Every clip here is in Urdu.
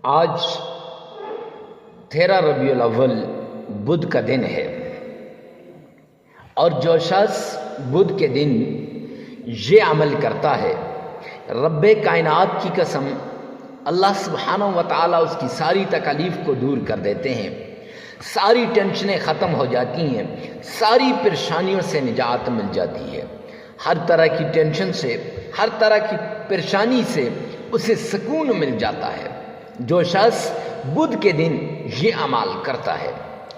آج 13 ربیع الاول بدھ کا دن ہے، اور جو شخص بدھ کے دن یہ عمل کرتا ہے، رب کائنات کی قسم اللہ سبحانہ و تعالیٰ اس کی ساری تکالیف کو دور کر دیتے ہیں، ساری ٹینشنیں ختم ہو جاتی ہیں، ساری پریشانیوں سے نجات مل جاتی ہے، ہر طرح کی ٹینشن سے، ہر طرح کی پریشانی سے اسے سکون مل جاتا ہے جو شخص بدھ کے دن یہ عمل کرتا ہے۔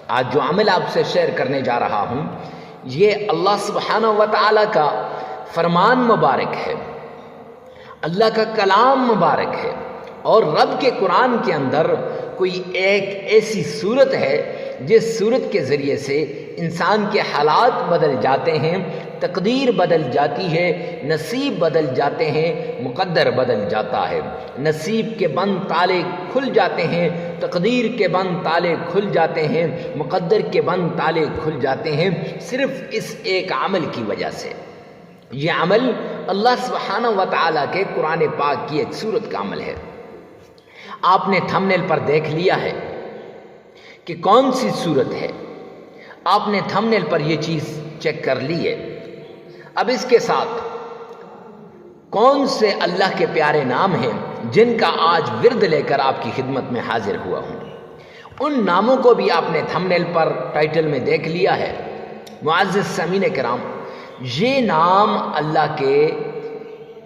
آج جو عمل آپ سے شیئر کرنے جا رہا ہوں، یہ اللہ سبحانہ و تعالیٰ کا فرمان مبارک ہے، اللہ کا کلام مبارک ہے، اور رب کے قرآن کے اندر کوئی ایک ایسی صورت ہے جس صورت کے ذریعے سے انسان کے حالات بدل جاتے ہیں، تقدیر بدل جاتی ہے، نصیب بدل جاتے ہیں، مقدر بدل جاتا ہے، نصیب کے بند تالے کھل جاتے ہیں، تقدیر کے بند تالے کھل جاتے ہیں، مقدر کے بند تالے کھل جاتے ہیں، صرف اس ایک عمل کی وجہ سے۔ یہ عمل اللہ سبحانہ و تعالیٰ کے قرآن پاک کی ایک صورت کا عمل ہے۔ آپ نے تھمبنیل پر دیکھ لیا ہے کہ کون سی صورت ہے، آپ نے تھمبنیل پر یہ چیز چیک کر لی ہے۔ اب اس کے ساتھ کون سے اللہ کے پیارے نام ہیں جن کا آج ورد لے کر آپ کی خدمت میں حاضر ہوا ہوں، ان ناموں کو بھی آپ نے تھمبنیل پر ٹائٹل میں دیکھ لیا ہے۔ معزز سامعین کرام، یہ نام اللہ کے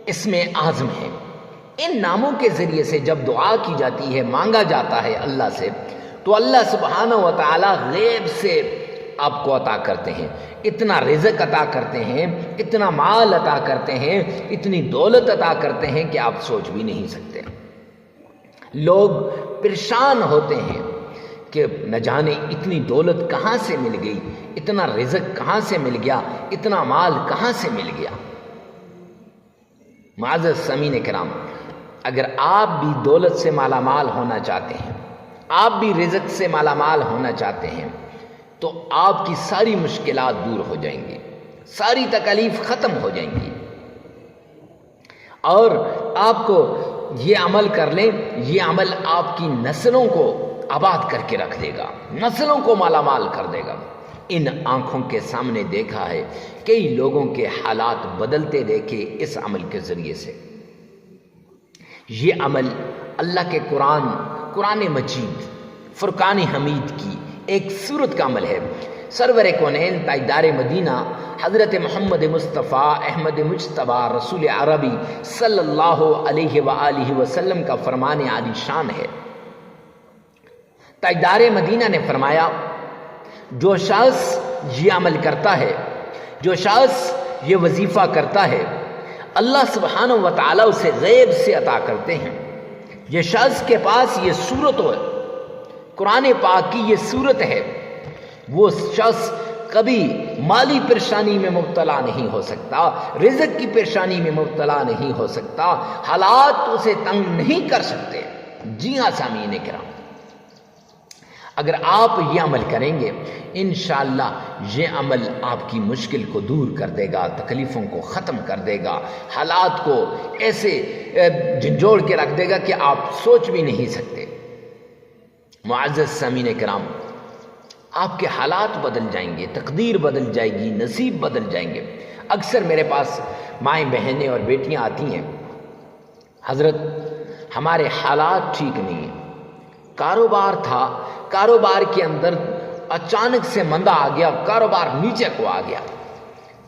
اسم اعظم ہیں۔ ان ناموں کے ذریعے سے جب دعا کی جاتی ہے، مانگا جاتا ہے اللہ سے، تو اللہ سبحانہ و تعالیٰ غیب سے آپ کو عطا کرتے ہیں، اتنا رزق عطا کرتے ہیں، اتنا مال عطا کرتے ہیں، اتنی دولت عطا کرتے ہیں کہ آپ سوچ بھی نہیں سکتے۔ لوگ پریشان ہوتے ہیں کہ نہ جانے اتنی دولت کہاں سے مل گئی، اتنا رزق کہاں سے مل گیا، اتنا مال کہاں سے مل گیا۔ معزز سامعین کرام، اگر آپ بھی دولت سے مالا مال ہونا چاہتے ہیں، آپ بھی رزق سے مالا مال ہونا چاہتے ہیں، تو آپ کی ساری مشکلات دور ہو جائیں گی، ساری تکالیف ختم ہو جائیں گی، اور آپ کو یہ عمل کر لیں، یہ عمل آپ کی نسلوں کو آباد کر کے رکھ دے گا، نسلوں کو مالا مال کر دے گا۔ ان آنکھوں کے سامنے دیکھا ہے، کئی لوگوں کے حالات بدلتے دیکھے اس عمل کے ذریعے سے۔ یہ عمل اللہ کے قرآن مجید فرقان حمید کی ایک صورت کا عمل ہے۔ سرور کونین تاجدار مدینہ حضرت محمد مصطفیٰ احمد مجتبی رسول عربی صلی اللہ علیہ وآلہ وسلم کا فرمان عالی شان ہے۔ تاجدار مدینہ نے فرمایا، جو شخص یہ عمل کرتا ہے، جو شخص یہ وظیفہ کرتا ہے، اللہ سبحانہ و تعالیٰ اسے غیب سے عطا کرتے ہیں۔ یہ شخص کے پاس یہ صورت ہو، قرآن پاک کی یہ صورت ہے، وہ شخص کبھی مالی پریشانی میں مبتلا نہیں ہو سکتا، رزق کی پریشانی میں مبتلا نہیں ہو سکتا، حالات اسے تنگ نہیں کر سکتے۔ جی ہاں سامعین کرام، اگر آپ یہ عمل کریں گے، انشاءاللہ یہ عمل آپ کی مشکل کو دور کر دے گا، تکلیفوں کو ختم کر دے گا، حالات کو ایسے جھنجھوڑ کے رکھ دے گا کہ آپ سوچ بھی نہیں سکتے۔ معزز سامعین کرام، آپ کے حالات بدل جائیں گے، تقدیر بدل جائے گی، نصیب بدل جائیں گے۔ اکثر میرے پاس مائیں بہنیں اور بیٹیاں آتی ہیں، حضرت ہمارے حالات ٹھیک نہیں ہیں، کاروبار تھا، کاروبار کے اندر اچانک سے مندہ آ گیا، کاروبار نیچے کو آ گیا۔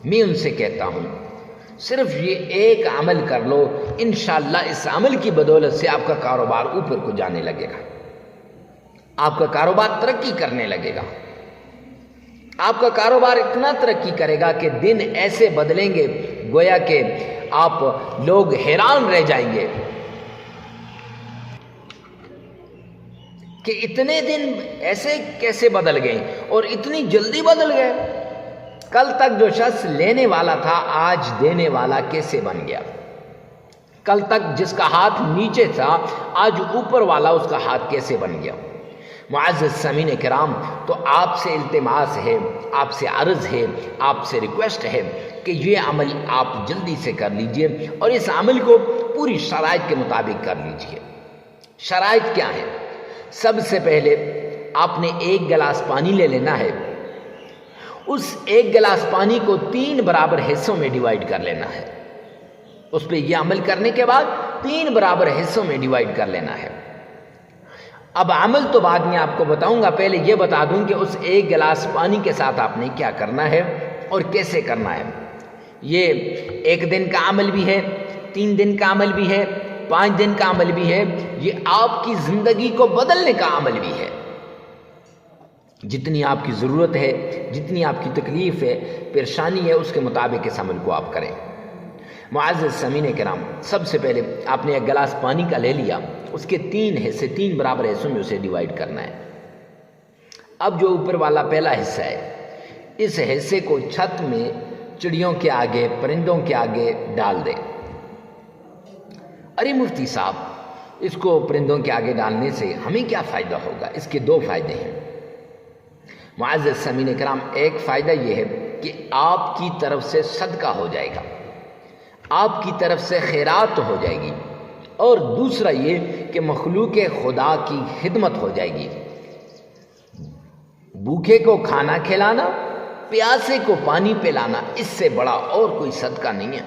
میں ان سے کہتا ہوں، صرف یہ ایک عمل کر لو، انشاءاللہ اس عمل کی بدولت سے آپ کا کاروبار اوپر کو جانے لگے گا، آپ کا کاروبار ترقی کرنے لگے گا، آپ کا کاروبار اتنا ترقی کرے گا کہ دن ایسے بدلیں گے گویا کہ آپ لوگ حیران رہ جائیں گے کہ اتنے دن ایسے کیسے بدل گئے اور اتنی جلدی بدل گئے۔ کل تک جو شخص لینے والا تھا، آج دینے والا کیسے بن گیا؟ کل تک جس کا ہاتھ نیچے تھا، آج اوپر والا اس کا ہاتھ کیسے بن گیا؟ معزز سامعین کرام، تو آپ سے التماس ہے، آپ سے عرض ہے، آپ سے ریکویسٹ ہے کہ یہ عمل آپ جلدی سے کر لیجئے، اور اس عمل کو پوری شرائط کے مطابق کر لیجئے۔ شرائط کیا ہیں؟ سب سے پہلے آپ نے 1 گلاس پانی لے لینا ہے، اس 1 گلاس پانی کو 3 برابر حصوں میں ڈیوائیڈ کر لینا ہے۔ اس پہ یہ عمل کرنے کے بعد 3 برابر حصوں میں ڈیوائیڈ کر لینا ہے۔ اب عمل تو بعد میں آپ کو بتاؤں گا، پہلے یہ بتا دوں کہ اس 1 گلاس پانی کے ساتھ آپ نے کیا کرنا ہے اور کیسے کرنا ہے۔ یہ 1 دن کا عمل بھی ہے، 3 دن کا عمل بھی ہے، 5 دن کا عمل بھی ہے، یہ آپ کی زندگی کو بدلنے کا عمل بھی ہے۔ جتنی آپ کی ضرورت ہے، جتنی آپ کی تکلیف ہے، پریشانی ہے، اس کے مطابق اس عمل کو آپ کریں۔ معزز سامعین کرام، سب سے پہلے آپ نے 1 گلاس پانی کا لے لیا، اس کے 3 حصے، 3 برابر حصوں میں اسے ڈیوائیڈ کرنا ہے۔ اب جو اوپر والا پہلا حصہ ہے، اس حصے کو چھت میں چڑیوں کے آگے، پرندوں کے آگے ڈال دیں۔ ارے مفتی صاحب، اس کو پرندوں کے آگے ڈالنے سے ہمیں کیا فائدہ ہوگا؟ اس کے 2 فائدے ہیں معزز سامعین کرام۔ ایک فائدہ یہ ہے کہ آپ کی طرف سے صدقہ ہو جائے گا، آپ کی طرف سے خیرات ہو جائے گی، اور دوسرا یہ کہ مخلوق خدا کی خدمت ہو جائے گی۔ بھوکے کو کھانا کھلانا، پیاسے کو پانی پلانا، اس سے بڑا اور کوئی صدقہ نہیں ہے۔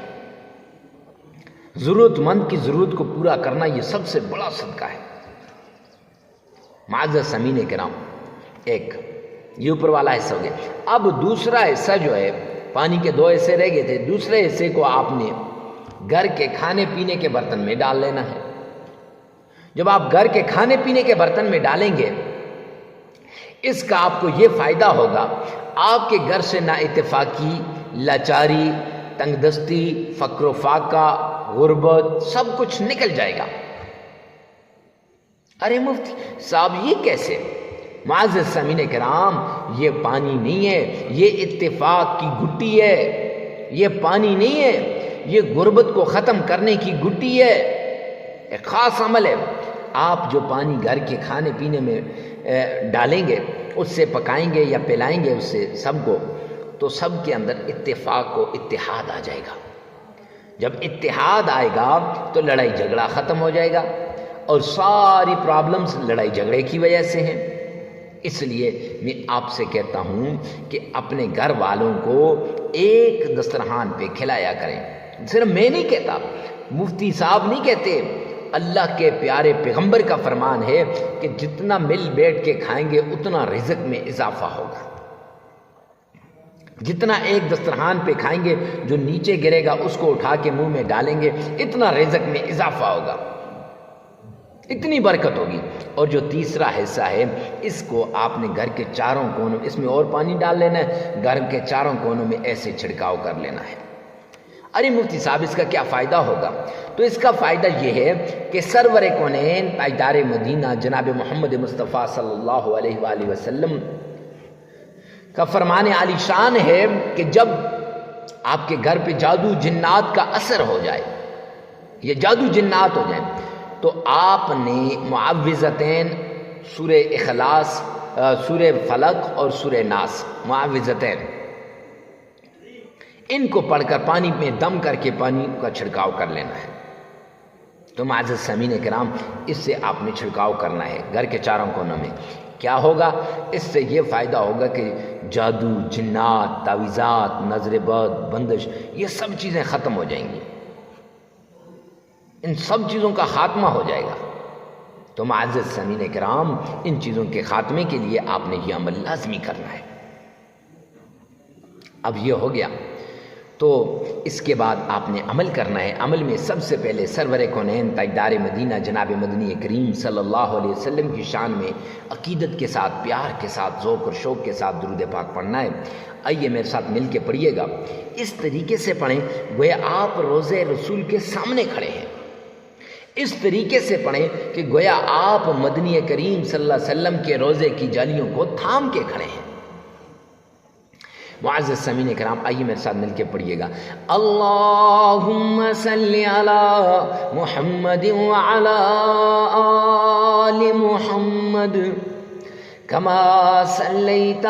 ضرورت مند کی ضرورت کو پورا کرنا یہ سب سے بڑا صدقہ ہے۔ معزز سامعین کرام، ایک یہ اوپر والا حصہ ہو گیا۔ اب دوسرا حصہ جو ہے، پانی کے 2 حصے رہ گئے تھے، دوسرے حصے کو آپ نے گھر کے کھانے پینے کے برتن میں ڈال لینا ہے۔ جب آپ گھر کے کھانے پینے کے برتن میں ڈالیں گے، اس کا آپ کو یہ فائدہ ہوگا، آپ کے گھر سے نا اتفاقی، لاچاری، تنگ دستی، فقر و فاقہ، غربت، سب کچھ نکل جائے گا۔ ارے مفتی صاحب یہ کیسے؟ معزز سامعین کرام، یہ پانی نہیں ہے، یہ اتفاق کی گٹی ہے، یہ پانی نہیں ہے، یہ غربت کو ختم کرنے کی گٹی ہے، ایک خاص عمل ہے۔ آپ جو پانی گھر کے کھانے پینے میں ڈالیں گے، اس سے پکائیں گے یا پلائیں گے اس سے سب کو، تو سب کے اندر اتفاق و اتحاد آ جائے گا۔ جب اتحاد آئے گا تو لڑائی جھگڑا ختم ہو جائے گا، اور ساری پرابلمز لڑائی جھگڑے کی وجہ سے ہیں۔ اس لیے میں آپ سے کہتا ہوں کہ اپنے گھر والوں کو ایک دسترخوان پہ کھلایا کریں۔ صرف میں نہیں کہتا، مفتی صاحب نہیں کہتے، اللہ کے پیارے پیغمبر کا فرمان ہے کہ جتنا مل بیٹھ کے کھائیں گے اتنا رزق میں اضافہ ہوگا۔ جتنا ایک دسترخوان پہ کھائیں گے، جو نیچے گرے گا اس کو اٹھا کے منہ میں ڈالیں گے، اتنا رزق میں اضافہ ہوگا، اتنی برکت ہوگی۔ اور جو تیسرا حصہ ہے، اس کو آپ نے گھر کے چاروں کونوں، اس میں اور پانی ڈال لینا ہے، گھر کے چاروں کونوں میں ایسے چھڑکاؤ کر لینا ہے۔ ارے مفتی صاحب اس کا کیا فائدہ ہوگا؟ تو اس کا فائدہ یہ ہے کہ سرور کونین تاجدار مدینہ جناب محمد مصطفیٰ صلی اللہ علیہ وآلہ وسلم کا فرمان عالی شان ہے کہ جب آپ کے گھر پہ جادو جنات کا اثر ہو جائے، یہ جادو جنات ہو جائیں، تو آپ نے معوذتین، سورہ اخلاص، سورہ فلق اور سورہ ناس، معوذتین، ان کو پڑھ کر پانی میں دم کر کے پانی کا چھڑکاؤ کر لینا ہے۔ تو معزز سامعین کرام، اس سے آپ نے چھڑکاؤ کرنا ہے گھر کے چاروں کونوں میں۔ کیا ہوگا؟ اس سے یہ فائدہ ہوگا کہ جادو، جنات، تعویذات، نظر بد، بندش، یہ سب چیزیں ختم ہو جائیں گی، ان سب چیزوں کا خاتمہ ہو جائے گا۔ تو معزز سامعین کرام، ان چیزوں کے خاتمے کے لیے آپ نے یہ عمل لازمی کرنا ہے۔ اب یہ ہو گیا، تو اس کے بعد آپ نے عمل کرنا ہے۔ عمل میں سب سے پہلے سرور کونین تاجدار مدینہ جناب مدنی کریم صلی اللہ علیہ وسلم کی شان میں عقیدت کے ساتھ، پیار کے ساتھ، ذوق اور شوق کے ساتھ درود پاک پڑھنا ہے۔ آئیے میرے ساتھ مل کے پڑھیے گا، اس طریقے سے پڑھیں گویا آپ روضہ رسول کے سامنے کھڑے ہیں، اس طریقے سے پڑھیں کہ گویا آپ مدنی کریم صلی اللہ علیہ وسلم کے روضے کی جالیوں کو تھام کے کھڑے ہیں۔ معزز سامعین کرام، آئیے میرے ساتھ مل کے پڑھیے گا، اللہم صلی علی محمد وعلی آل محمد کما صلیت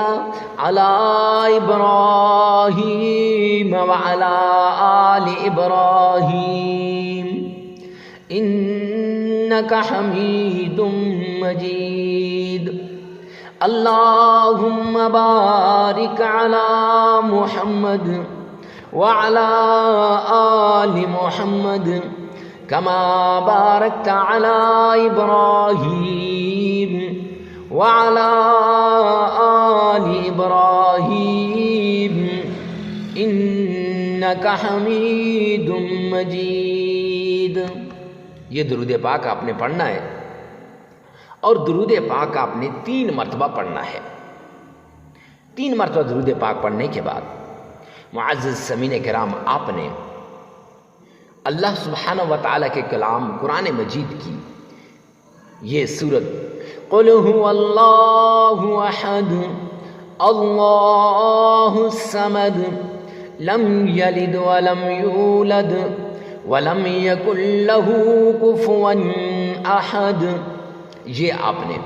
علی ابراہیم وعلی آل ابراہیم إنك حميد مجيد اللهم بارك على محمد وعلى آل محمد كما باركت على إبراهيم وعلى آل إبراهيم إنك حميد مجيد. یہ درود پاک آپ نے پڑھنا ہے اور درود پاک آپ نے 3 مرتبہ پڑھنا ہے. 3 مرتبہ درود پاک پڑھنے کے بعد معزز سامعین کرام آپ نے اللہ سبحانہ و تعالیٰ کے کلام قرآن مجید کی یہ سورت قل هو اللہ احد اللہ الصمد لم یلد ولم یولد ولم یکن له کفوا احد، یہ آپ نے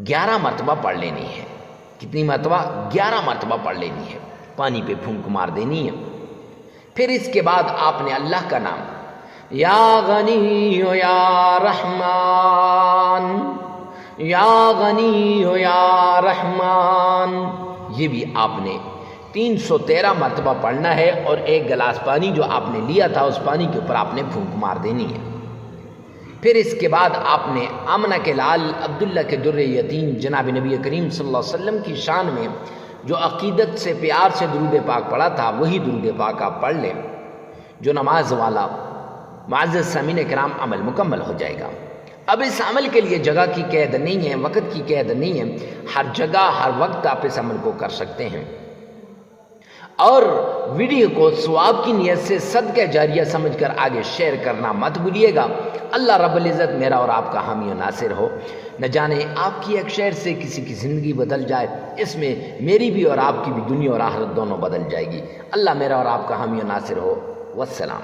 11 مرتبہ پڑھ لینی ہے. کتنی مرتبہ؟ 11 مرتبہ پڑھ لینی ہے. پانی پہ پھونک مار دینی ہے. پھر اس کے بعد آپ نے اللہ کا نام یا غنی یا رحمان، یا غنی یا رحمان، یہ بھی آپ نے 313 مرتبہ پڑھنا ہے. اور 1 گلاس پانی جو آپ نے لیا تھا اس پانی کے اوپر آپ نے پھونک مار دینی ہے. پھر اس کے بعد آپ نے آمنہ کے لال عبداللہ کے در یتیم جناب نبی کریم صلی اللہ علیہ وسلم کی شان میں جو عقیدت سے پیار سے درود پاک پڑھا تھا وہی درود پاک آپ پڑھ لیں. جو نماز والا معزز سامعین کرام عمل مکمل ہو جائے گا. اب اس عمل کے لیے جگہ کی قید نہیں ہے، وقت کی قید نہیں ہے. ہر جگہ ہر وقت آپ اس عمل کو کر سکتے ہیں. اور ویڈیو کو ثواب کی نیت سے صدقہ جاریہ سمجھ کر آگے شیئر کرنا مت بھولیے گا. اللہ رب العزت میرا اور آپ کا حامی و ناصر ہو. نہ جانے آپ کی ایک شیئر سے کسی کی زندگی بدل جائے، اس میں میری بھی اور آپ کی بھی دنیا اور آخرت دونوں بدل جائے گی. اللہ میرا اور آپ کا حامی و ناصر ہو. والسلام.